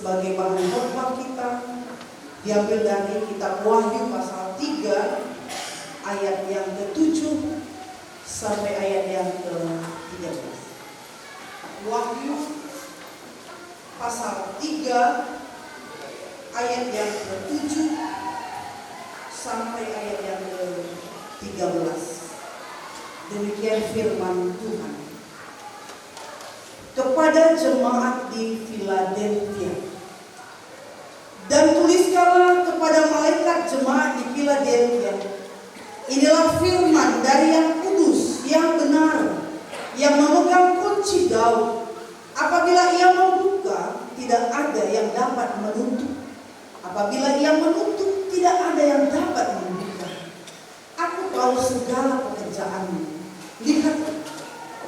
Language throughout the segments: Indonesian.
sebagai bahan khotbah kita diambil dari kitab Wahyu pasal 3 ayat yang ke-7 sampai ayat yang ke-13. Wahyu pasal 3 ayat yang ke-7 sampai ayat yang ke-13. Demikian firman Tuhan. Kepada jemaat di Philadelphia, dan tuliskanlah kepada malaikat jemaat di Philadelphia, inilah firman dari yang kudus, yang benar, yang memegang kunci Daud. Apabila ia membuka, tidak ada yang dapat menutup. Apabila ia menutup, tidak ada yang dapat membuka. Aku tahu segala pekerjaanmu. Lihat,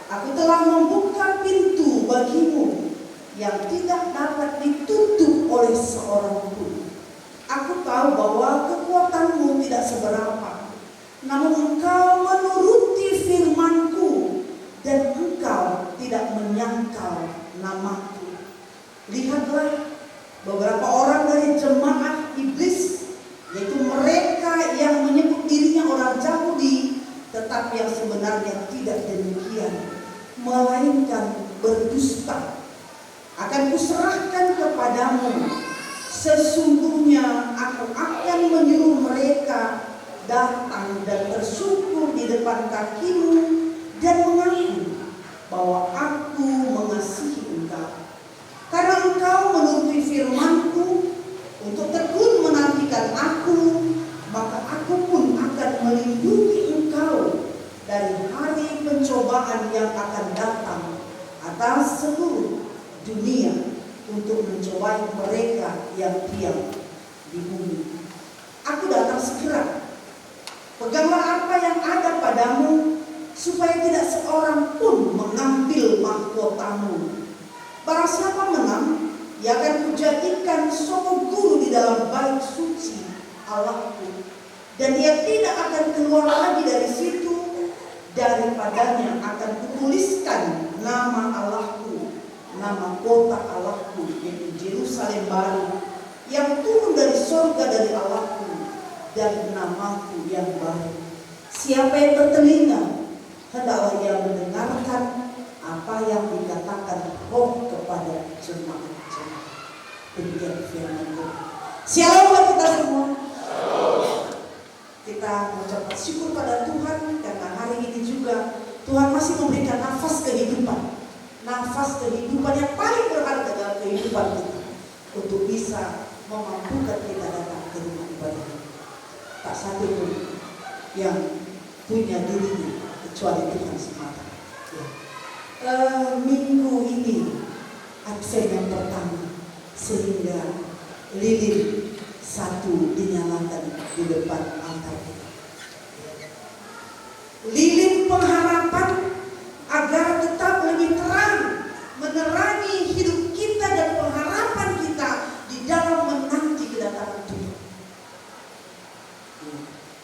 aku telah membuka pintu bagimu yang tidak dapat ditutup oleh seorang pun. Aku tahu bahwa kekuatanmu tidak seberapa, namun engkau menuruti firmanku namaku. Lihatlah beberapa orang dari jemaat iblis, yaitu mereka yang menyebut dirinya orang Yahudi, tetapi yang sebenarnya tidak demikian, melainkan berdusta. Akan kuserahkan kepadamu. Sesungguhnya aku akan menyuruh mereka datang dan bersungkur di depan kakimu dan mengaku bahwa aku mengasihi engkau. Karena engkau menuruti firmanku untuk tekun menantikan aku, maka aku pun akan melindungi engkau dari hari pencobaan yang akan datang atas seluruh dunia untuk mencobai mereka yang diam di bumi. Aku datang segera. Peganglah apa yang ada padamu, supaya tidak seorang pun mengambil mahkotamu. Barang siapa menang, ia akan kujadikan soko guru di dalam bait suci Allahku, dan ia tidak akan keluar lagi dari situ. Daripadanya akan kutuliskan nama Allahku, nama kota Allahku, yaitu Yerusalem baru, yang turun dari surga dari Allahku, dan namaku yang baru. Siapa yang bertelinga, hendaklah ia mendengarkan apa yang dikatakan Roh kepada jemaat-jemaat. Demikian firman Tuhan. Shalom buat kita semua. Kita mengucapkan syukur pada Tuhan karena hari ini juga Tuhan masih memberikan nafas kehidupan. Nafas kehidupan yang paling berharga dalam kehidupan kita, untuk bisa memampukan kita datang ke rumah ibadah. Tak satu pun yang punya dirinya kecuali Tuhan semata. Minggu ini Advent yang pertama, sehingga lilin satu dinyalakan di depan altar kita. Lilin pengharapan agar tetap lebih terang menerangi hidup kita dan pengharapan kita di dalam menanti kedatangan Tuhan.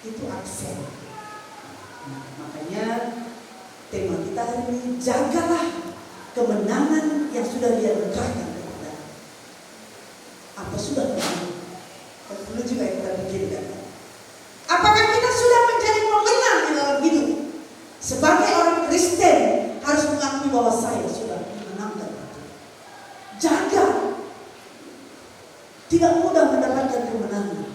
Itu aksen. Makanya tema kita hari ini, jagalah kemenangan yang sudah Dia berikan kepada. Apa sudah menang? Perlu juga yang kita pikirkan. Apakah kita sudah menjadi pemenang di dalam hidup? Sebagai orang Kristen harus mengakui bahwa saya sudah menangkan itu. Jaga. Tidak mudah mendapatkan kemenangan.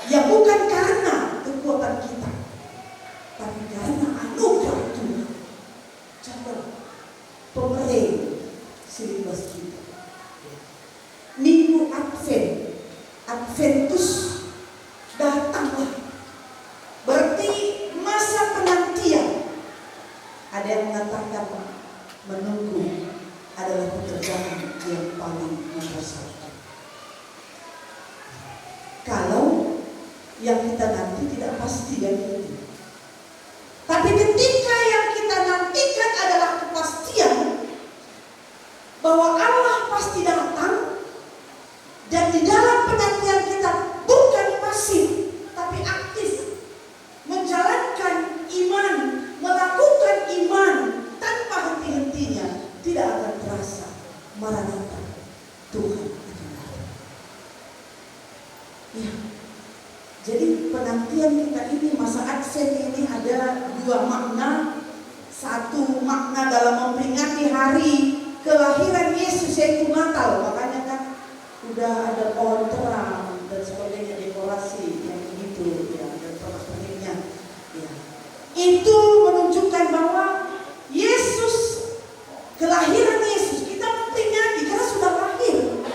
Ya bukan karena kekuatan kita, tapi karena anugerah Tuhan. Jaga pemerintah silibus kita. Minggu Advent, Adventus datanglah. Berarti masa penantian. Ada yang mengatakan menunggu adalah pekerjaan yang paling membosankan. Kalau yang kita nanti tidak pasti dan itu. Tapi ketika yang kita nantikan adalah kepastian bahwa Allah pasti datang, dan di dalam penantian kita bukan pasif tapi aktif, menjalankan iman, melakukan iman tanpa henti-hentinya, tidak akan terasa Maranatha, Tuhan akan datang. Ya. Jadi penantian kita ini, masa Advent ini ada dua makna. Satu makna dalam memperingati hari kelahiran Yesus, yaitu Natal. Makanya kan udah ada pohon terang dan sebagainya, dekorasi yang begitu ya, dan sebagainya. Ya. Itu menunjukkan bahwa Yesus, kelahiran Yesus, kita memperingati karena sudah lahir.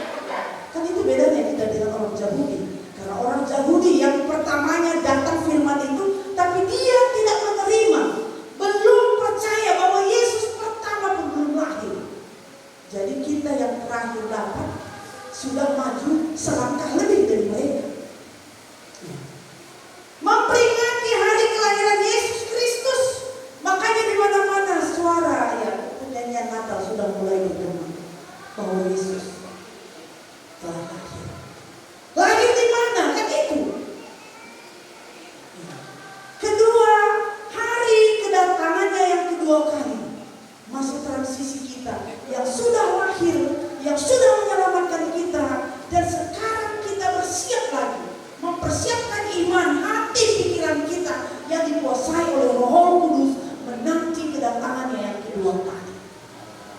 Kan itu bedanya kita dengan orang Yahudi. Karena orang Yahudi yang pertamanya datang firman itu, tapi dia tidak menerima, belum percaya bahwa Yesus pertama pun belum lahir. Jadi kita yang terakhir dapat sudah maju selangkah lebih masa transisi kita yang sudah lahir, yang sudah menyelamatkan kita, dan sekarang kita bersiap lagi mempersiapkan iman, hati, pikiran kita yang dikuasai oleh Roh Kudus menanti kedatangannya yang kedua kali.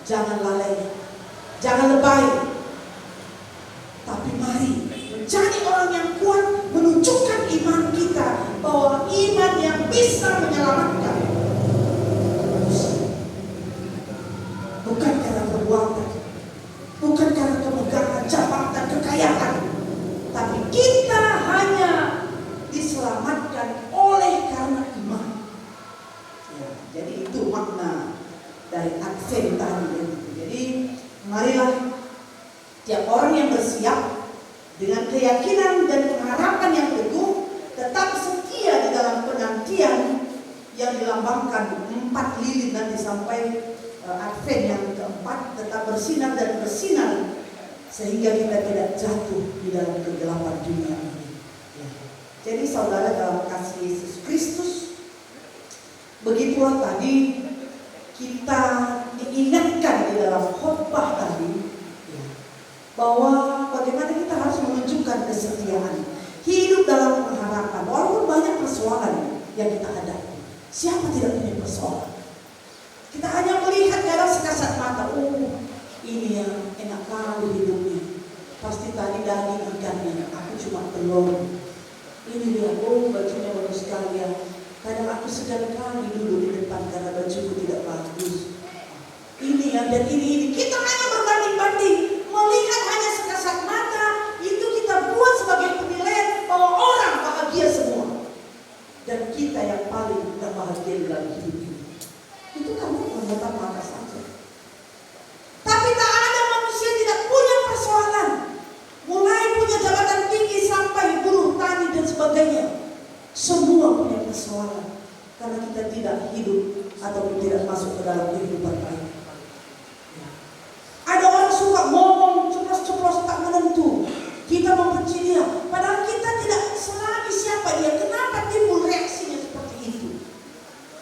Jangan lalai, jangan lebay, tapi mari menjadi orang yang kuat, menunjukkan iman kita bahwa iman yang bisa menyelamatkan bukan karena perbuatan, bukan karena kemegahan, jabatan, kekayaan, tapi kita hanya diselamatkan oleh karena iman. Ya, jadi itu makna dari Advent tadi. Jadi marilah tiap orang yang bersiap dengan keyakinan dan pengharapan yang teguh, tetap setia di dalam penantian yang dilambangkan 4 lilin nanti sampai Advent yang keempat, tetap bersinar dan bersinar sehingga kita tidak jatuh di dalam kegelapan dunia ini. Ya. Jadi saudara dalam kasih Yesus Kristus, begitulah tadi kita diingatkan di dalam khotbah tadi, ya, bahwa bagaimana kita harus menunjukkan kesetiaan, hidup dalam pengharapan walaupun banyak persoalan yang kita hadapi. Siapa tidak punya persoalan? Kita hanya melihat dalam sekasat mata, ini yang enak kali hidupnya, pasti tadi daging ikannya, aku cuma telur. Ini dia, bajunya bagus sekali ya. Kadang aku segan kali duduk di depan karena bajuku tidak bagus. Ini ya, dan ini. Kita hanya berbanding-banding, melihat hanya sekasat mata, itu kita buat sebagai penilaian bahwa orang bahagia semua. Dan kita yang paling tidak bahagia dalam hidup ini. Itu kamu menatap mata saja. Tapi tak ada manusia tidak punya persoalan. Mulai punya jabatan tinggi sampai buruh tani dan sebagainya. Semua punya persoalan. Karena kita tidak hidup ataupun tidak masuk ke dalam kehidupan baik. Ada orang suka ngomong ceplos-ceplos tak menentu. Kita membenci dia. Padahal kita tidak selami siapa dia. Kenapa timbul reaksinya seperti itu?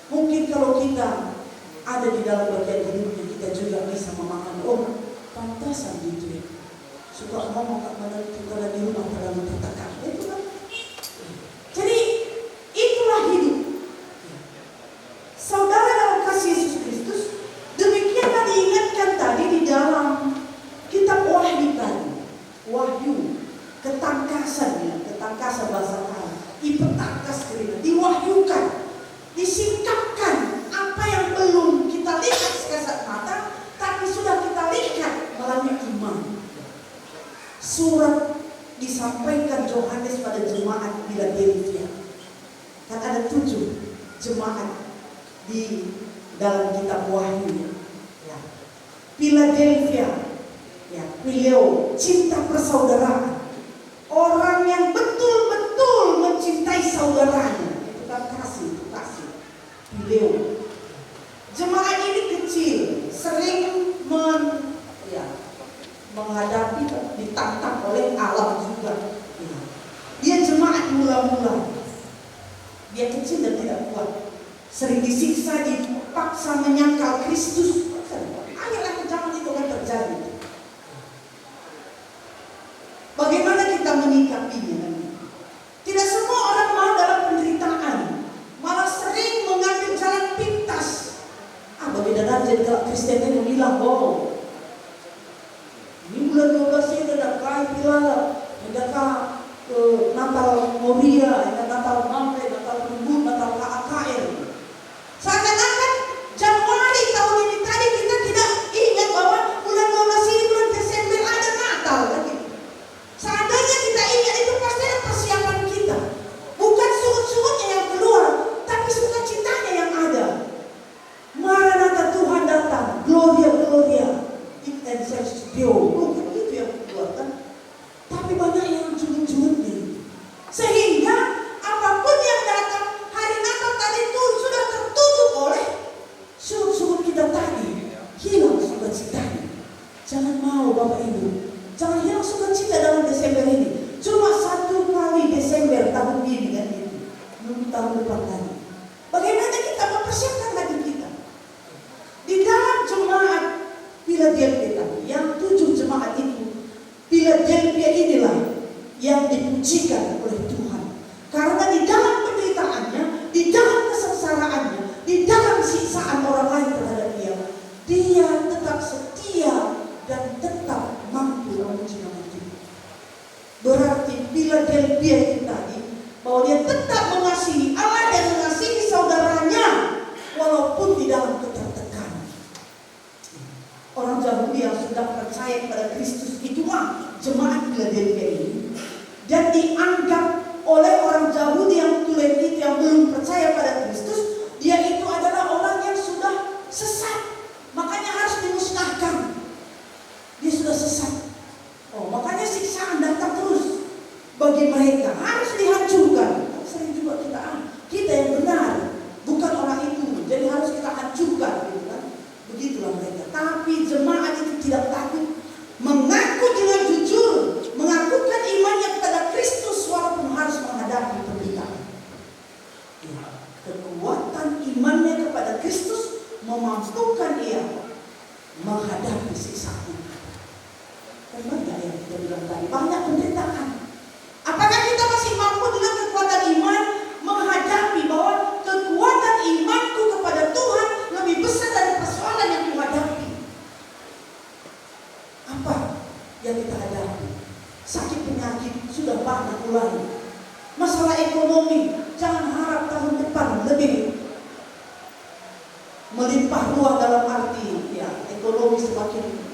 Mungkin kalau kita ada di dalam bagian hidupnya, kita juga bisa memahami, pantasan gitu ya. Suka ngomong tak menentu karena di rumah pada mentertakan. Itu kan. Jadi itulah hidup. Saudara dalam kasih Yesus Kristus, demikianlah diingatkan tadi di dalam kitab Wahyu tadi. Wahyu, ketangkasannya, ketangkasan bahasa Arab, ipetakas kerina, diwahyukan, disingkapkan apa yang belum kita lihat sekasat mata, tapi sudah kita lihat melalui iman. Surat disampaikan Yohanes pada jemaat Philadelphia. Kan ada 7 jemaat di dalam kitab Wahyu. Ya. Philadelphia, ya, beliau cinta persaudaraan. Orang yang betul-betul mencintai saudaranya. Itu kan kasih, itu kasih. Beliau. Jemaat ini kecil, sering menghadapi, ditantang oleh alam juga. Ya. Dia jemaat mula-mula. Dia kecil dan tidak kuat. Sering disiksa, dipaksa menyangkal Kristus. Akhirnya zaman itu kan terjadi. Bagaimana kita menyikapinya? Tidak semua orang mau dalam penderitaan, malah sering mengambil jalan pintas. Bagaimana jadi kalau Kristen yang bilang, ini bulan 12 ini ada kai pilala, ada Natal Moria, ada Natal Mamre, Natal Rembut, Natal KAKR. Seakan-akan Januari tahun ini tadi kita tidak ingat bahwa bulan 12 ini bulan Desember ada Natal kan gitu. Seandainya kita ingat itu pasti ada persiapan kita. Bukan surut-surutnya yang keluar, tapi sukacitanya yang ada. Maranatha, Tuhan datang, Gloria, Gloria, it exalts Dio. Bukan itu yang keluar kan. Tapi banyak yang curut-curutnya. Sehingga apapun yang datang, hari Natal tadi itu sudah tertutup oleh surut-surut kita tadi. Hilang sukacitanya. Jangan mau Bapak Ibu, jangan hilang sukacita dalam Desember ini. Cuma 1 kali Desember tahun ini kan itu. Belum tahun depan lagi. Bagaimana kita mempersiapkan lagi kita? Di dalam Philadelphia tadi, yang 7 jemaat itu, Philadelphia inilah yang dipujikan oleh Tuhan. Karena di dalam penderitaannya, di dalam kesengsaraannya, di dalam siksaan orang lain terhadap dia tetap setia dan tetap mampu memuji nama Tuhan. Berarti Philadelphia itu tadi, bahwa dia tetap mengasihi Allah dan mengasihi saudaranya walaupun di dalam ketertekan. Orang Yahudi yang sudah percaya pada Kristus itulah jemaat Philadelphia ini, dan dianggap oleh orang Yahudi yang tulen itu yang belum percaya pada Kristus, dia itu adalah orang yang sudah sesat, makanya harus dimusnahkan. Dia sudah sesat. Makanya siksaan datang terus bagi mereka, harus dihancurkan. Sering juga kita yang benar, bukan orang itu, jadi harus kita hancurkan, gitu kan? Begitulah mereka. Tapi jemaat itu tidak takut, mengaku dengan jujur, mengakukan imannya kepada Kristus walaupun harus menghadapi penderitaan. Kekuatan imannya kepada Kristus memampukan ia menghadapi siksaan. Dan banyak yang kita bilang tadi, banyak penderitaan. Apakah kita masih mampu dengan kekuatan iman menghadapi bahwa kekuatan imanku kepada Tuhan lebih besar dari persoalan yang kuhadapi? Apa yang kita hadapi? Sakit penyakit sudah banyak mulai. Masalah ekonomi, jangan harap tahun depan lebih melimpah ruah dalam arti ekonomi semakin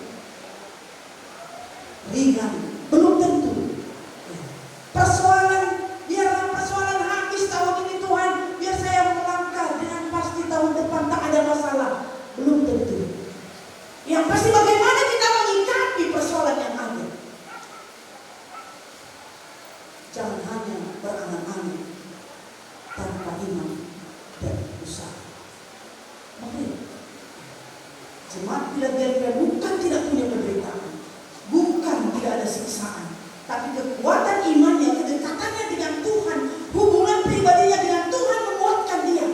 ringan. Belum tentu. Biarlah persoalan habis tahun ini Tuhan, biar saya melangkah dengan pasti tahun depan tak ada masalah. Belum tentu. Yang pasti bagaimana kita menyikapi persoalan yang ada. Jangan hanya berangan-angan tanpa iman dan usaha. Makanya jemaat Philadelphia bukan tidak punya penderitaan, bukan tidak ada siksaan, tapi kekuatan imannya, kedekatannya dengan Tuhan, hubungan pribadinya dengan Tuhan menguatkan dia.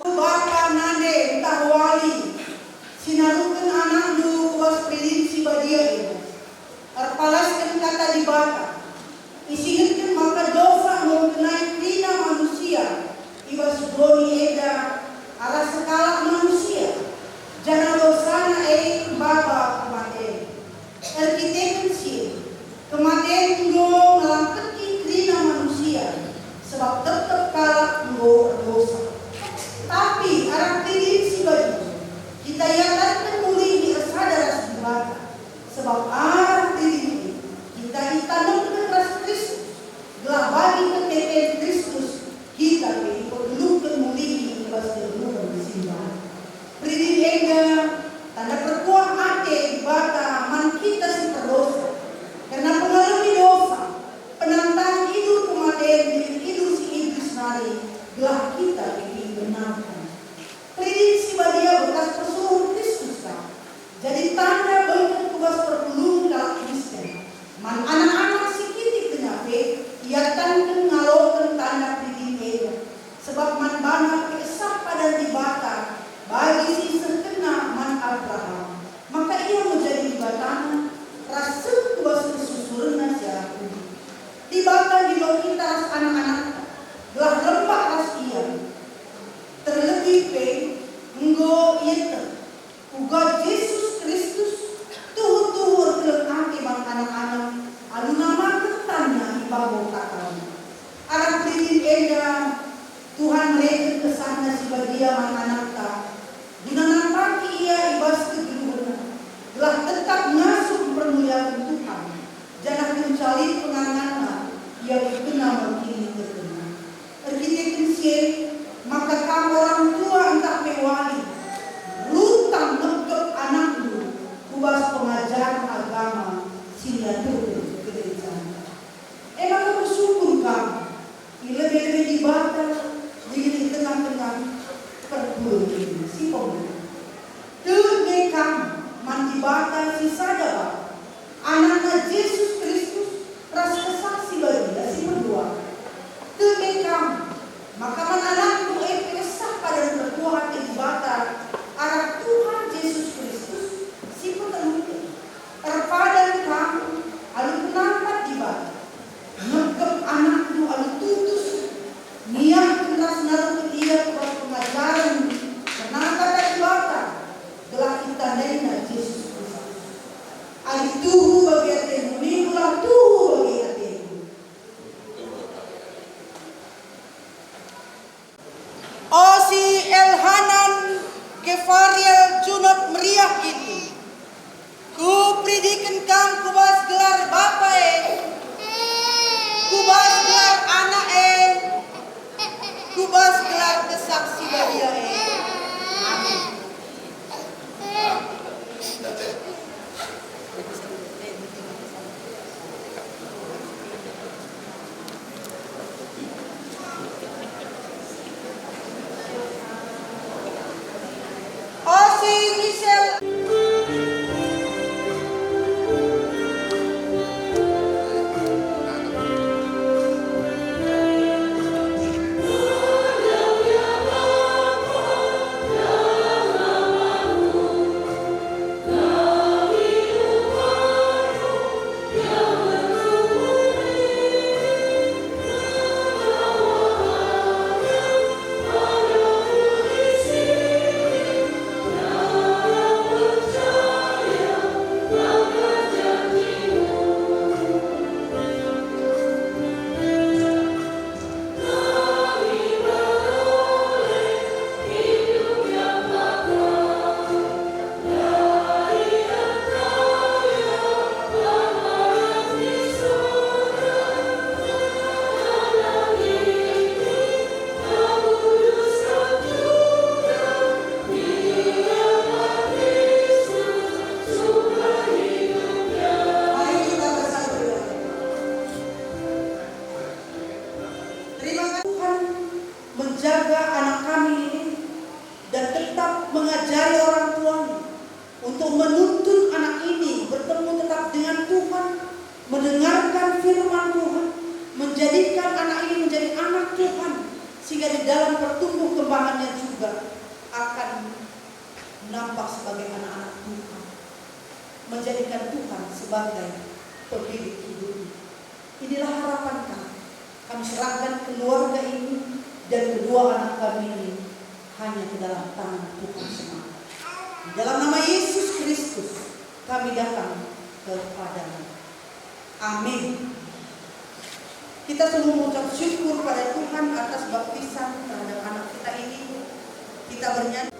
Bapa nande tahwali sinarukan anak nu was prediksi badia ini. Arpalaskan kata di bata. Isingatkan maka dosa mengenai krina manusia. Iwas doni eda ala sekala manusia. Jangan dosana baba kematian. Arkiteken sih. Kematian ngo ngelangketi krina manusia. Sebab tetap kalah ngo dosa. Tapi arah prediksi bagi kita yakin muli di sadar sebuah. Sebab arah prediksi kita ditanam ke Kristus. Gelah bagi ketepen Kristus kita perlu kemuli di bahasa dulu di sini. Prediksi ega tanda perkuah ate bata man kita si berdosa. Karena pengalami dosa, penantang hidup kematian dengan hidup si iblis nari, gelah kita dibenarkan. Prediksi badia bekas pesuruh Kristus kan. Jadi tanda berkat tugas perpulung dalam Kristen. Man anak-anak si kitik kenyape, ia tanda ngalokan tanda prediksi. Sebab man banyak keesah pada dibata, bagi si sekena man Abraham. Maka ia menjadi batana, rasa tugas kesusuran secara unik. Dibata di lokitas anak-anak, gelah lembak ras ia. Terlebih enggo ieu uga Yesus Kristus tuhur-tuhur kelengake bang anak-anak anu namakeun tanda ibago kakana. Arang pridin eda Tuhan mereka kesana si badia man anak ta. Guna nampaki ia ibas kegeluhana. Gelah tetap ngasuh permuliaan Tuhan. Jangan mencari penganganna ia berkena mengkini terkena. Arkiteken sien maka kamu orang tua entah mewali lutang nekep anak lu kubas pengajaran agama sehingga turun ke gereja. Emang bersyukur kamu lebih-lebih dibaca di tengah-tengah perguruan ini si pemuda terne kamu mandibata si sadaba anaknya Yesus Kristus ras kesaksi bagi si berdua terne kamu maka anak-anakmu pada berbuah hati dibata arah Tuhan Yesus Kristus si penuh untuk menuntun anak ini bertemu tetap dengan Tuhan, mendengarkan firman Tuhan, menjadikan anak ini menjadi anak Tuhan, sehingga di dalam pertumbuh kembangannya juga akan nampak sebagai anak-anak Tuhan, menjadikan Tuhan sebagai pemilik hidupnya. Inilah harapan kami. Kami serahkan keluarga ini dan kedua anak kami ini hanya ke dalam tangan Tuhan semata. Di dalam nama Yesus Kristus kami datang kepadamu. Amin. Kita semua mengucap syukur pada Tuhan atas baptisan terhadap anak kita ini. Kita bernyanyi.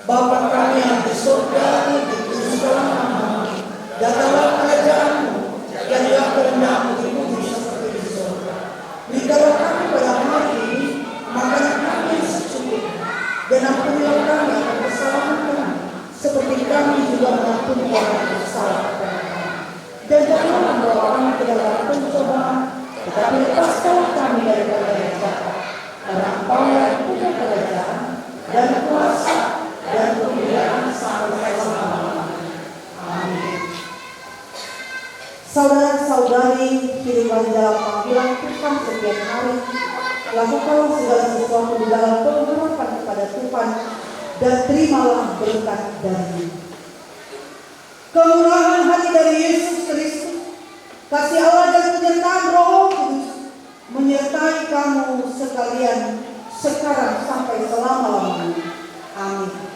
Bapa kami yang di surga, dikuduskanlah namamu, datanglah kerajaanmu, jadilah kehendakmu di bumi seperti di surga. Berikanlah kami pada hari ini makanan kami yang secukupnya, dan ampunilah kami akan kesalahan kami, seperti kami juga mengampuni orang yang bersalah kepada kami. Dan janganlah membawa kami ke dalam pencobaan, tetapi lepaskanlah kami daripada yang jahat. Karena Engkau yang punya kerajaan dan kuasa dan kemuliaan sampai selama-lamanya. Amin. Saudara-saudari, hiduplah di dalam panggilan Tuhan setiap hari. Lakukanlah segala sesuatu di dalam pengharapan kepada Tuhan dan terimalah berkat dari kemurahan hati dari Yesus Kristus, kasih Allah dan penyertaan Roh Kudus menyertai kamu sekalian sekarang sampai selama-lamanya. Amin.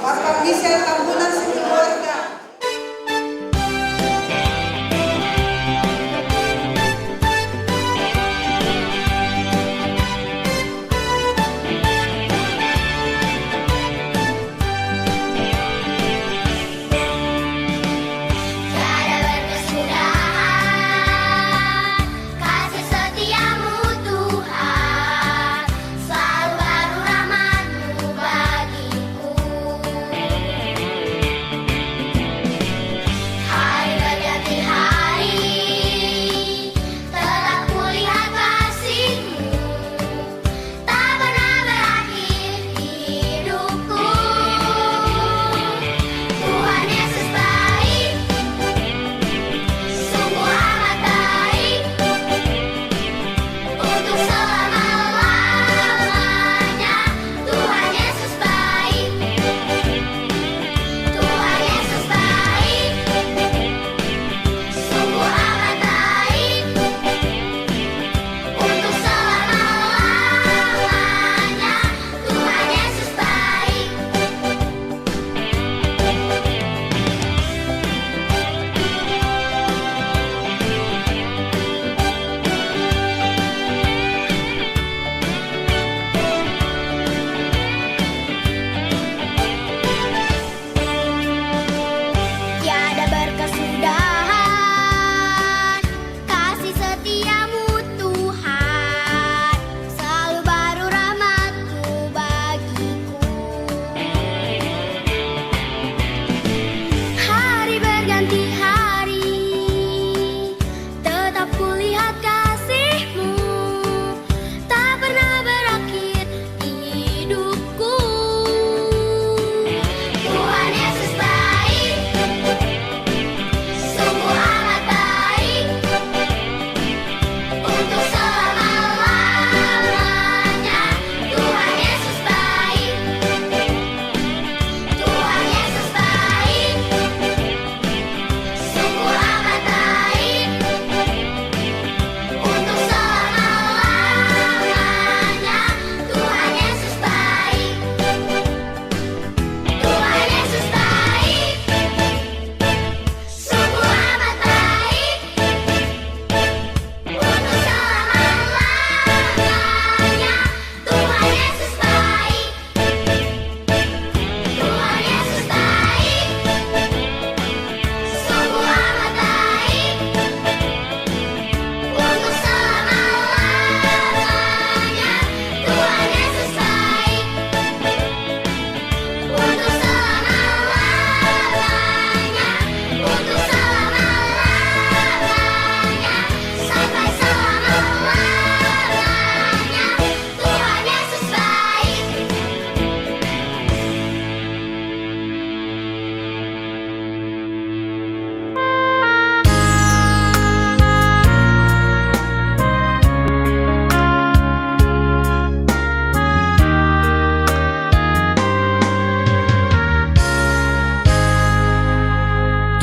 Bapak Michel Tambunan sekeluarga.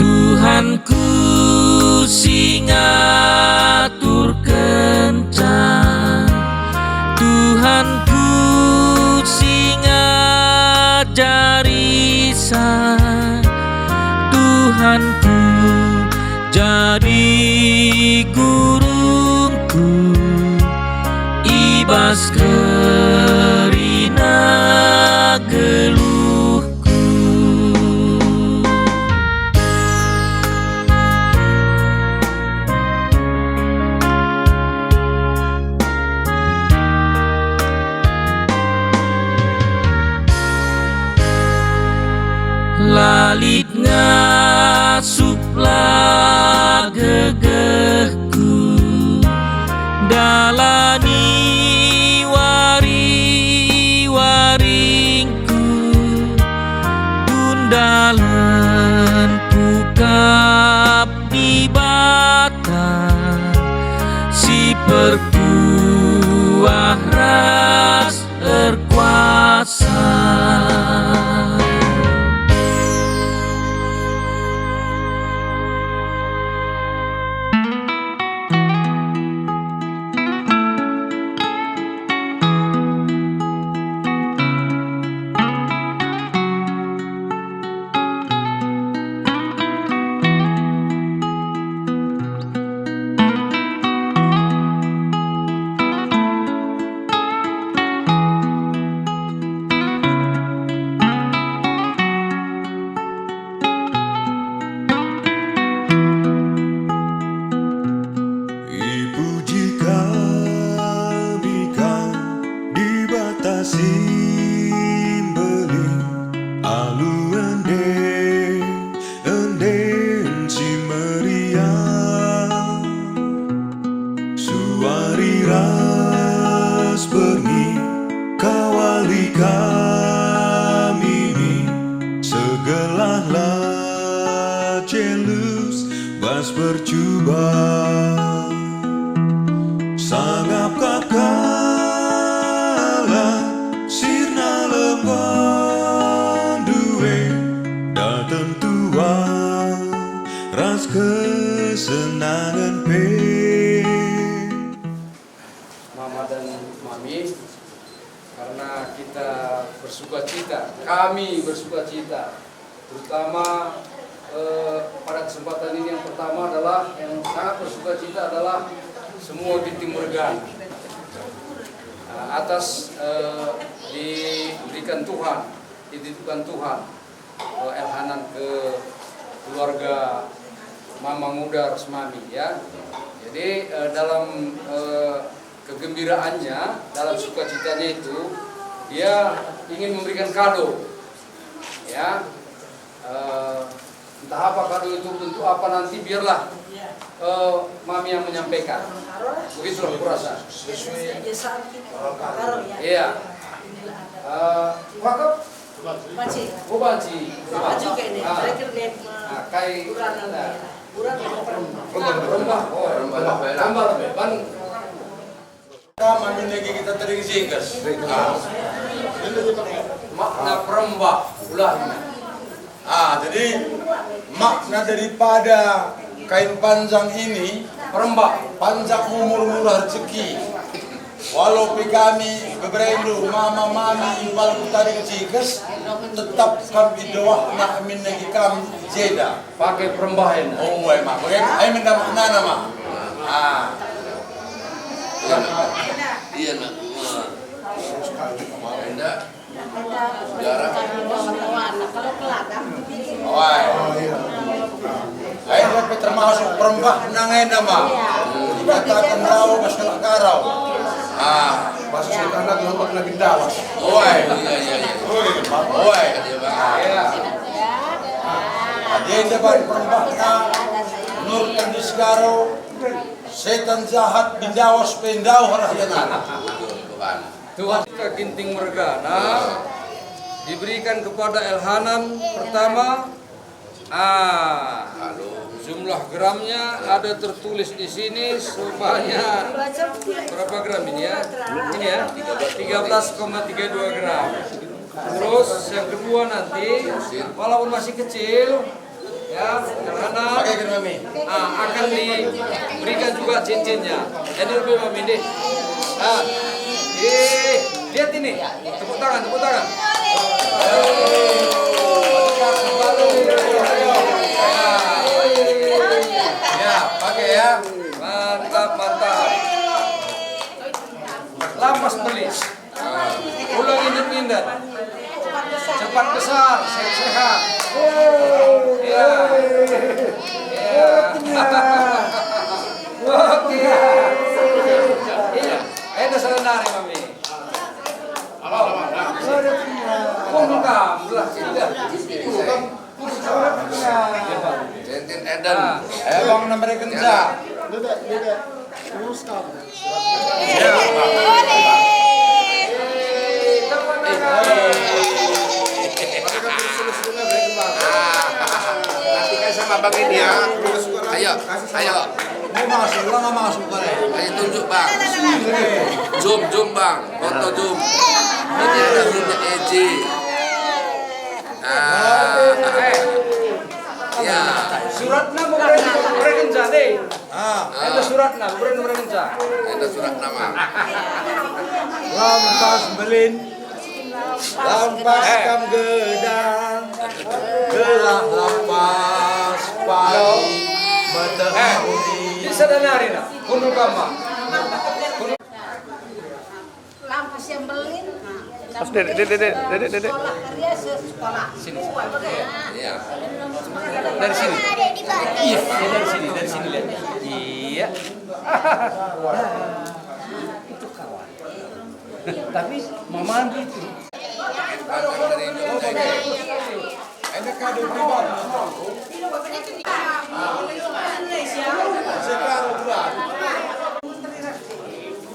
Tuhanku singatur kencang, Tuhanku singajarisan, Tuhanku jadi gurungku, ibas kerina geluhku. lalit ngasuplah gegehku dalani wari-waringku tundalen pukap di bata si perkuah ras erkuasa. Simbeli alu enden si meriah suari ras bengi kawali kami segelah la celus bas bercuba sangap kakak sirna lemban duwe datang tua ras kesenangan pe Mama dan Mami, karena kita bersukacita, kami bersukacita, terutama pada kesempatan ini yang pertama adalah yang sangat bersukacita adalah semua di Timur Gan atas diberikan Tuhan, dititipkan Tuhan Elhanan ke keluarga Mama Muda Resmami ya. Jadi dalam kegembiraannya, dalam sukacitanya itu dia ingin memberikan kado ya. Entah apa kado itu, bentuk apa nanti biarlah Mami yang menyampaikan. Begitulah kurasa. Iya. Wakaf Banci. oh banci. Baju kayak ini, terakhir lihat Kai Urang rembah. Oh, rembah lebih. Ban Kami lagi kita tering singkas. makna perembah ulah. Jadi makna daripada kain panjang ini Perembah panjang umur murah rezeki. Walau kami beberapa mama mami impal tadi singkas, tetap kami doa nak amin lagi kami jeda. pakai perembah ini. Oh, mak, bagaimana? Ayo minta makna nama. Iya nak, enggak jarang. kalau ke ladang Wah, ayo tapi termasuk perembah nangai nama. Dikatakan rau masalah karau. Masuk ke anak lompat lagi dalam. Oi, Iya. oi. Iya. Dia dapat perembah nur tandis karo setan jahat bindawas pendau harahyanan. Tuhan kita ginting mergana diberikan kepada Elhanan pertama. Jumlah gramnya ada tertulis di sini sebanyak berapa gram ini ya? Ini ya 13,32 gram. Terus yang kedua nanti walaupun masih kecil ya Elhanan Pakai kan mami. akan diberikan juga cincinnya. Jadi lebih Mami deh. Lihat ini, tepuk tangan. Ya, pakai ya. Mantap. Lamas belis. Ulang indet. Cepat besar, sehat. Ya. Oke. Iya. Ada serenari Mami. Kumpulkan belah sudah. Jentin Eden. Bang nomor kenca. Nanti kan sama bang ini ya. Ayo. Mau masuk lah nggak masuk kan? Ayo tunjuk bang. Zoom bang. Foto zoom. Ini ada zoomnya Eji. Ya. Suratnya bukan kenca deh. Ada suratnya bukan kenca. Ada surat nama. Lampas belin, lampas kam gedang, gelah lampas pagi matahari. Bisa dengar ini, kunul kama. Lampas yang belin. Mas Dede. Sekolah kerja sekolah. Sini. Iya. Dari sini. Iya, dari sini lihat. Iya. Itu kawan. Tapi mama gitu. Ada kado pribadi.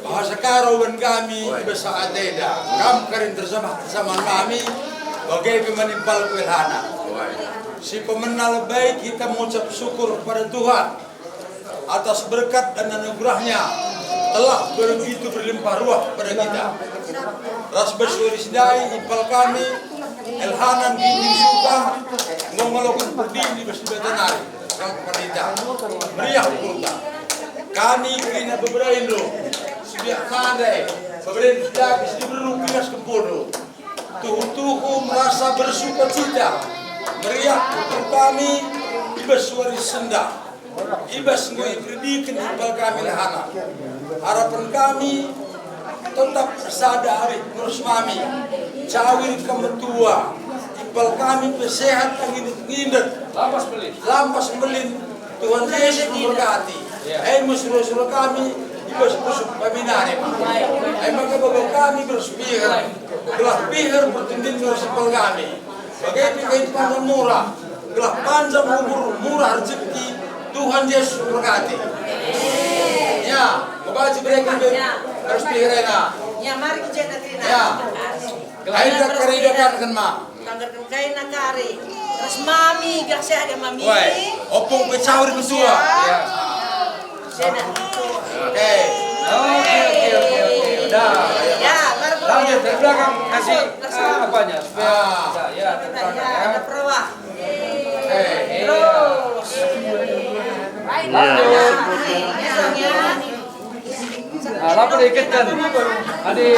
Bahasa karawan kami besar adeda. Kamu karin bersama kami bagai pemenimpal kelhana. Si pemenang baik kita mengucap syukur kepada Tuhan atas berkat dan anugerahnya telah begitu berlimpah ruah pada kita. Ras bersyukur sidai impal kami Elhanan Gini Suka ngomongkan berdiri bersebetanari kang penita meriah kurta kami kena beberaindo sudah mandai beberaindo sudah bisa berupias kepodo tuhu merasa bersuka cita meriah kurta kami ibas suari senda ibas ngoi kredikan impal kami lehana harapan kami tetap sadari terus mami cawir kemetua impal kami pesehat ngindet lampas belin Tuhan Yesus memberkati musuh-musuh kami ibas-busuk paminane maka bapak kami berspihar gelah pihar bertindin bersipal kami bagai kehidupan murah gelah panjang umur murah rezeki Tuhan Yesus memberkati ya membaca mereka harus pihirena. Ya mari kita terima. Ya. Kain dak karidakan kan ma. Tanggar kain nak kari. Terus mami gasih ada mami. Woi, opung pecahur berdua. Ya. Sena. Oke. Udah. Ya, baru Lanjut dari belakang kasih apanya? Ya, ada perwa. Terus. Nah, lapar ikatkan. Adik,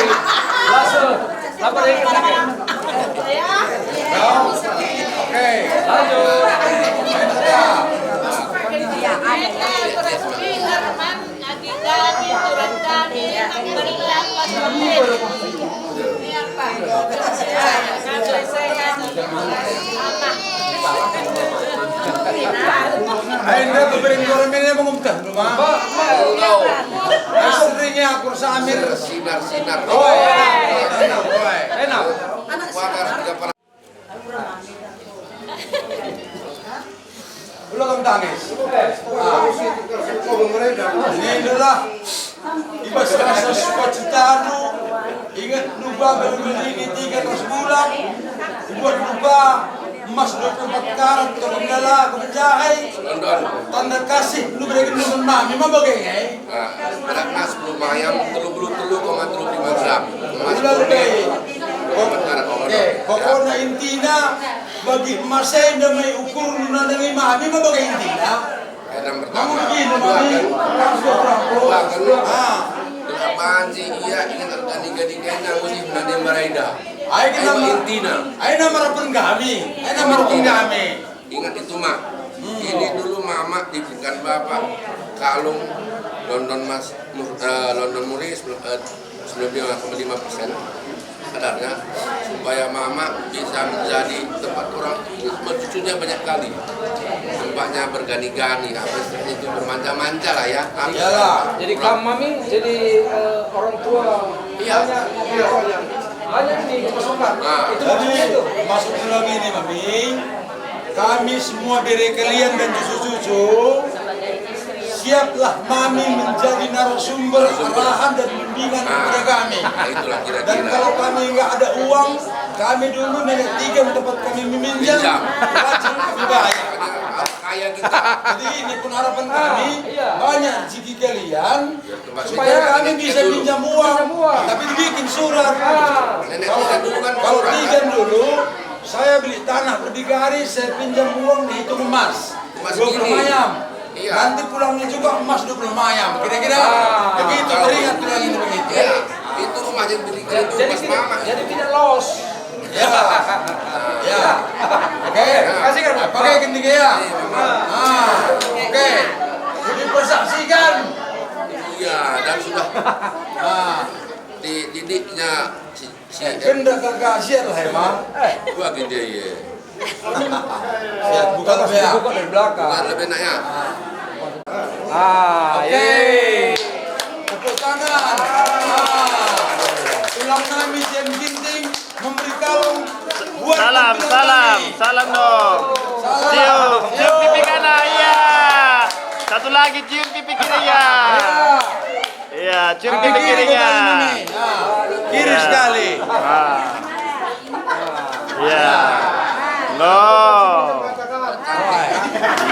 langsung. Lapar ikatkan. Oke. Lanjut. Anda beberin orang ini mengumtah rumah. Istrinya aku samir. Sinar. Oh, enak. Belum tangis. Ini adalah ibas rasa sukacita nu. Ingat lupa beli ini 300 bulan. Buat lupa emas 24 karat ke Bendala ke Penjahai. Tanda kasih lu berikan dengan mami mah bagai Ada emas belum ayam 33,35 gram. Udah lebih. Oke, pokoknya intinya bagi emas saya demi ukur nandangi mami mah bagai intinya. Yang Kamu pertama, begini mami. apaan sih? Iya, ingin tergadi-gadikannya mesti menjadi meraida. Ayo kita intina. Ayo nama rapun kami. Ayo nama rapun kami. Ingat itu mak. Ini dulu mama diberikan bapak kalung London Muri 95% kadarnya supaya mama bisa menjadi tempat orang bercucunya banyak kali, tempatnya bergani-gani, apa itu bermanja-manja lah ya. Iyalah. Jadi kamu mami jadi orang tua. Iya. Banyak nih pasukan. Itu Jadi maksudnya itu. masuk pulang ini Mami, kami semua dari kalian dan cucu-cucu siaplah Mami menjadi narasumber arahan dan bimbingan kepada kami. Nah, itulah Dan kira-kira. kalau kami nggak ada uang, kami dulu nenek tiga tempat kami meminjam, Pinjam. wajib kami bayar. Kaya kita. Jadi ini pun harapan kami, banyak rezeki kalian, supaya Supaya kami bisa pinjam uang, tapi dibikin surat. Nenek kita dulu kan Kalau surat, pinjam dulu, saya beli tanah berdikari, saya pinjam uang dihitung emas, Emas 20 gini. mayam. Iya. Nanti pulangnya juga emas 20 mayam. Kira-kira begitu Kalau- teringat tulang ini begitu. Ya, itu rumahnya berdikari itu Jadi pas mama. jadi tidak los. Ya, ya. Oke, Kasih kan? pakai ketiga ya. Oke, dipersaksikan. Iya, dan sudah Nah, didiknya si kendak kagak siap lah emang. gua gede ya. Siap, bukan lebih ya. Bukan dari belakang. Bukan lebih enaknya. Oke. Tepuk tangan. Tulang nami Jen Ginting memberi kalung buat Salam, tulang salam, nami. salam dong. Salam. Cium, cium pipi kanan, iya. Satu lagi cium pipi kirinya. Iya, cium pipi Kiri kirinya. bukan ini. Nah, kiri Ya. sekali. Iya. No.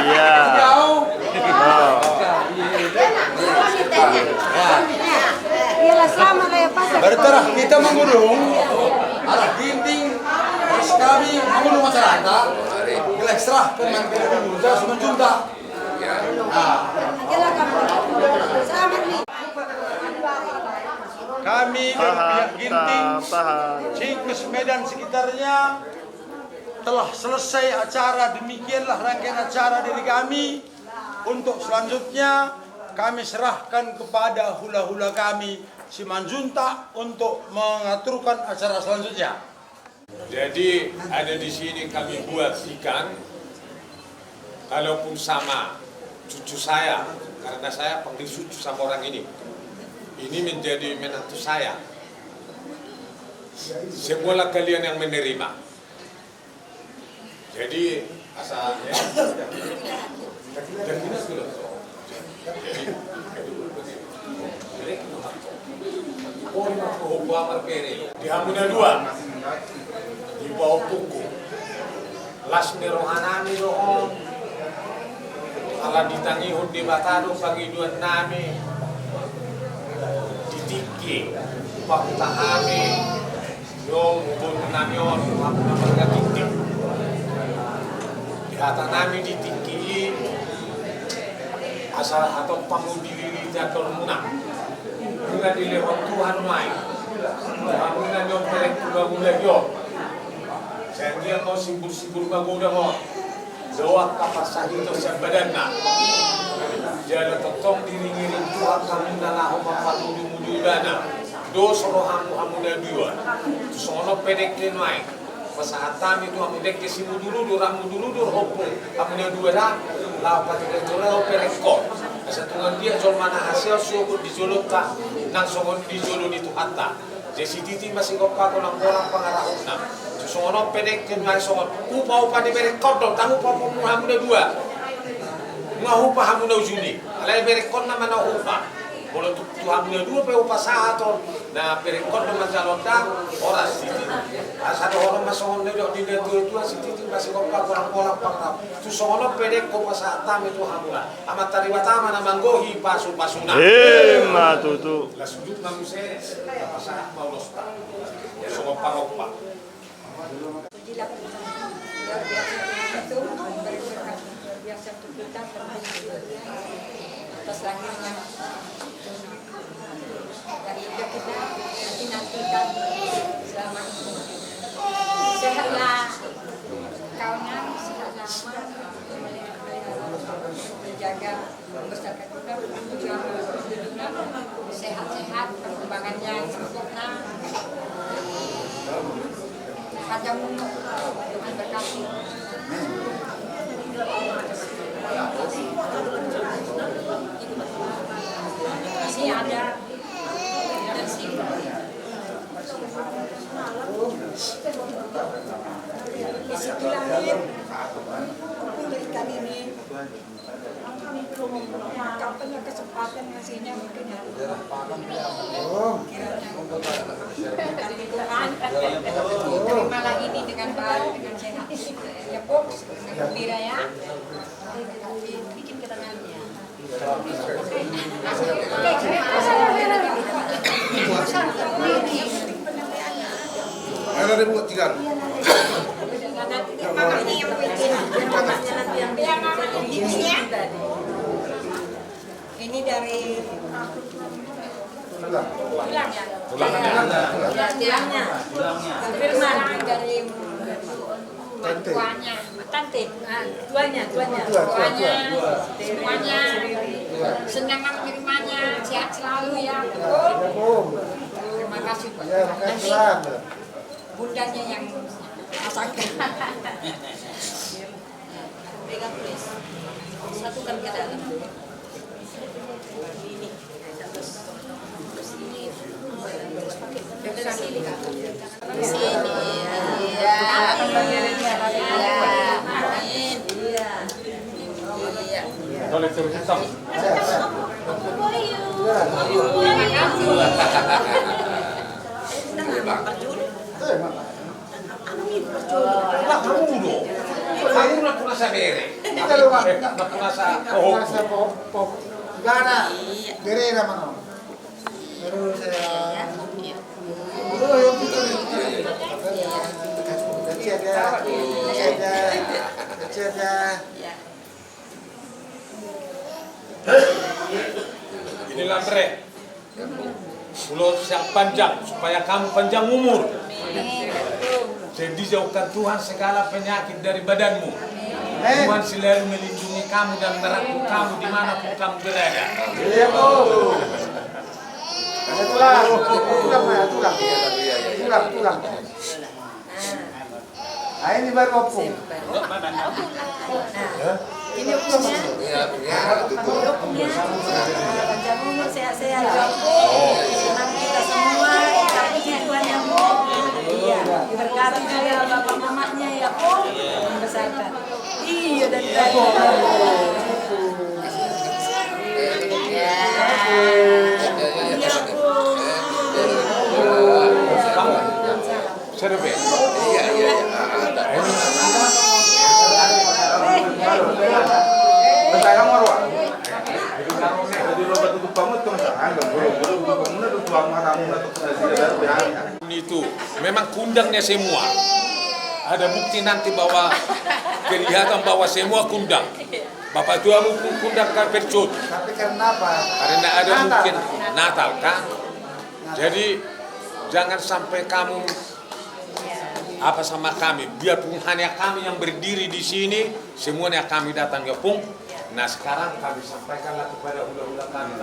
Iya. Jauh. No. Iyalah sama lah ya Pak. Berterah kita mengurung arah Ginting terus kami mengurung masyarakat. Gelek serah teman kita dulu saya semua junta. Iyalah kamu. Selamat nih. Kami dari pihak Ginting, Tahan. Cikus, Medan sekitarnya telah selesai acara. Demikianlah rangkaian acara dari kami. Untuk selanjutnya kami serahkan kepada hula-hula kami Simanjuntak untuk mengaturkan acara selanjutnya. Jadi ada di sini kami buat ikan, kalaupun sama cucu saya, karena saya panggil cucu sama orang ini menjadi menantu saya. Semualah kalian yang menerima. Jadi asalnya di Hamuna 2 di bawah Puku Lasmi Rohanami doon ala ditangihon di Batado Pangiduan nami di Tiki Pakutahami yung ubon nami yun Hamuna mga titik di hata nami di Tiki asal atau pamudiri jatuh muna muna dilewat Tuhan mai muna yung perek mula yun saya mau sibur-sibur magudah mo jawab kapasahito sa badan na jala totong diringirin Tuhan kami na laho mapaludi-mududa na do soro hamu na diwa sono pedek kenway pasahatan itu hamu dek si muduludur hopo hamu na diwa na laho patikay tulaho perekko kasatungan dia jol mana hasil suko dijolot ka nang songon dijolot itu hatta jesi titi masih kopako ng orang pangarahon na sono pedek kenway songon upau pa di perekko do tamu pa hamu na diwa ngahupa hamu na ujuni alay perekko naman na upa kalau Tuhan punya dua pe upah satu na perekon naman jalonda oras titi satu orang masongon na di dua si titi masih kopka kurang pangrap tu sono pedek ko pasata itu hamula amat tariwatama na manggohi pasu-pasuna Matutu. la sudut na muse pasah paulos pa songo pangokpa Luar biasa itu berkat luar biasa untuk kita atas lahirnya dan juga kita nantikan selama ini sehatlah kawannya sehatlah menjaga membesarkan kita sehat-sehat perkembangannya sempurna hajam untuk Tuhan berkati masih ada leadership Isi bilangin, berikan ini. Kapan kesempatan ngasihnya mungkin ya. Terima lagi ini dengan baik, dengan sehat. Ya Pok, gembira ya. Bikin ketenangannya. Ada ribut tiga. Mamanya yang bikin, mamanya nanti yang bikin. Ini dari tulangnya. Firman dari tuanya, tante, tuanya, semuanya senang menerimanya, sehat selalu ya. Terima kasih Pak. Nanti bundanya yang masakin. Pegang please. Satukan ke dalam. Ini. Dari sini Kak. Sini. Iya. Iya. Boleh terus hitam. Terima kasih. Lah kamu dong. Kamu nak puasa bere. Nak puasa pop. Gana. Dere naman. Pero saya Inilah Andre. Pulau yang panjang supaya kamu panjang umur. Jadi jauhkan Tuhan segala penyakit dari badanmu. Tuhan selalu melindungi kamu dan merangkul kamu dimanapun kamu berada. tulang. Nah, ini baru opung. Ini hukumnya. Panjang umur sehat-sehat. Senang kita semua. Tapi Tuhan yang mau. Iya. Diberkati juga bapak mamanya ya Pok. Membesarkan. Iya dan tadi. Serbe. Iya. Itu memang kundangnya semua. Ada bukti nanti bahwa kelihatan bahwa semua kundang. Bapak tua pun kundang kan percut. Tapi karena apa? Karena ada mungkin Natal kan. Jadi jangan sampai kamu apa sama kami. Biarpun hanya kami yang berdiri di sini, semuanya kami datang ke Pung. Nah sekarang kami sampaikanlah kepada ula-ula kami.